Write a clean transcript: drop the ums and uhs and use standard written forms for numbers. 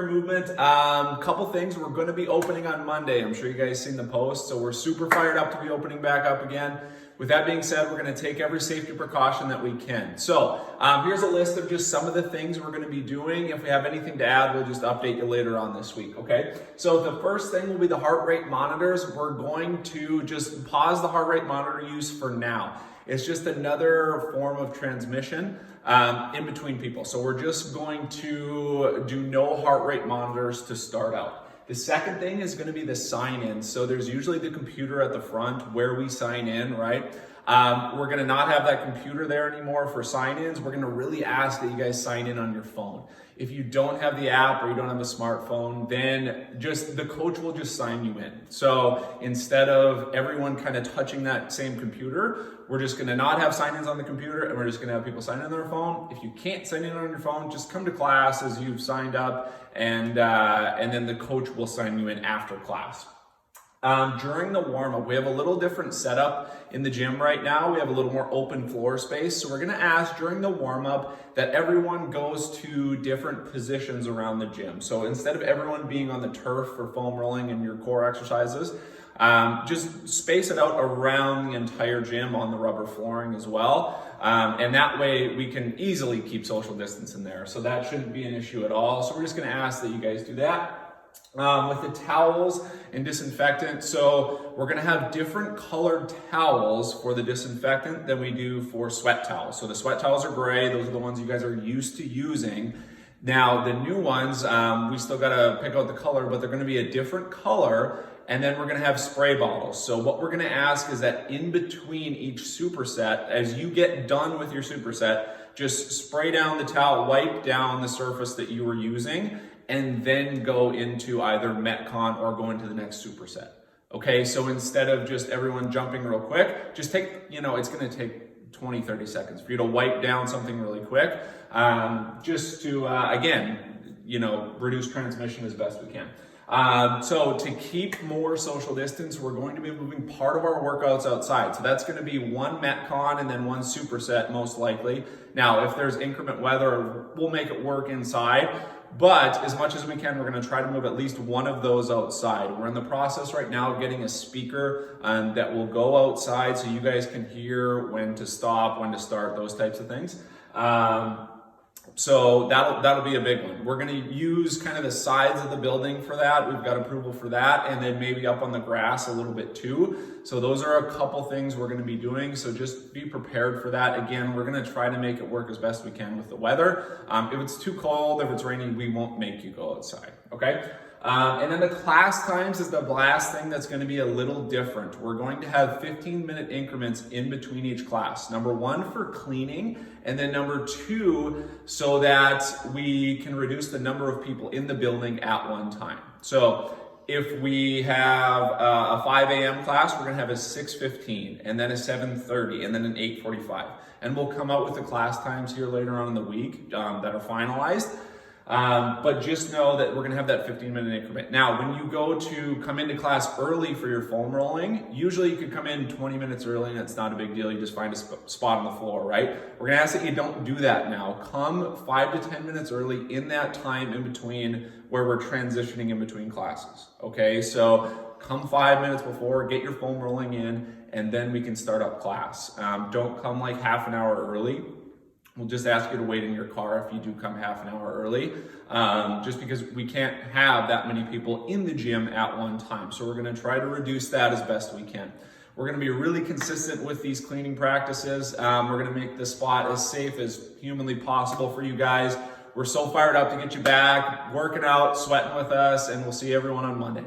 Movement. Couple things. We're going to be opening on Monday. I'm sure you guys seen the post, so we're super fired up to be opening back up again. With that being said, we're going to take every safety precaution that we can. So here's a list of just some of the things we're going to be doing. If we have anything to add, we'll just update you later on this week, okay? So the first thing will be the heart rate monitors. We're going to just pause the heart rate monitor use for now. It's just another form of transmission in between people. So we're just going to do no heart rate monitors to start out. The second thing is going to be the sign in. So there's usually the computer at the front where we sign in, right? We're going to not have that computer there anymore for sign-ins. We're going to really ask that you guys sign in on your phone. If you don't have the app or you don't have a smartphone, then just the coach will just sign you in. So instead of everyone kind of touching that same computer, we're just going to not have sign-ins on the computer, and we're just going to have people sign in on their phone. If you can't sign in on your phone, just come to class as you've signed up, and then the coach will sign you in after class. During the warm-up, we have a little different setup in the gym right now. We have a little more open floor space. So we're gonna ask during the warm-up that everyone goes to different positions around the gym. So instead of everyone being on the turf for foam rolling and your core exercises, just space it out around the entire gym on the rubber flooring as well. And that way we can easily keep social distance in there. So that shouldn't be an issue at all. So we're just gonna ask that you guys do that. With the towels and disinfectant, so we're going to have different colored towels for the disinfectant than we do for sweat towels. So the sweat towels are gray. Those are the ones you guys are used to using. Now the new ones, we still got to pick out the color, but they're going to be a different color. And then we're going to have spray bottles. So what we're going to ask is that in between each superset, as you get done with your superset, just spray down the towel, wipe down the surface that you were using, and then go into either Metcon or go into the next superset. Okay, so instead of just everyone jumping real quick, just take, it's gonna take 20, 30 seconds for you to wipe down something really quick, just to, again, reduce transmission as best we can. So to keep more social distance, we're going to be moving part of our workouts outside. So that's going to be one Metcon and then one superset most likely. Now, if there's inclement weather, we'll make it work inside. But as much as we can, we're going to try to move at least one of those outside. We're in the process right now of getting a speaker that will go outside so you guys can hear when to stop, when to start, those types of things. So that'll be a big one. We're going to use kind of the sides of the building for that. We've got approval for that, and then maybe up on the grass a little bit too. So those are a couple things we're going to be doing. So just be prepared for that. Again, we're going to try to make it work as best we can with the weather. If it's too cold, if it's rainy, we won't make you go outside. Okay. And then the class times is the last thing that's going to be a little different. We're going to have 15-minute increments in between each class. Number one, for cleaning, and then number two, so that we can reduce the number of people in the building at one time. So if we have a 5 a.m. class, we're going to have a 6:15, and then a 7:30, and then an 8:45. And we'll come out with the class times here later on in the week that are finalized. But just know that we're going to have that 15-minute increment. Now, when you go to come into class early for your foam rolling, usually you could come in 20 minutes early and it's not a big deal. You just find a spot on the floor, right? We're going to ask that you don't do that now. Come 5 to 10 minutes early in that time in between where we're transitioning in between classes. Okay, so come 5 minutes before, get your foam rolling in, and then we can start up class. Don't come like half an hour early. We'll just ask you to wait in your car if you do come half an hour early, just because we can't have that many people in the gym at one time. So we're going to try to reduce that as best we can. We're going to be really consistent with these cleaning practices. We're going to make the spot as safe as humanly possible for you guys. We're so fired up to get you back, working out, sweating with us, and we'll see everyone on Monday.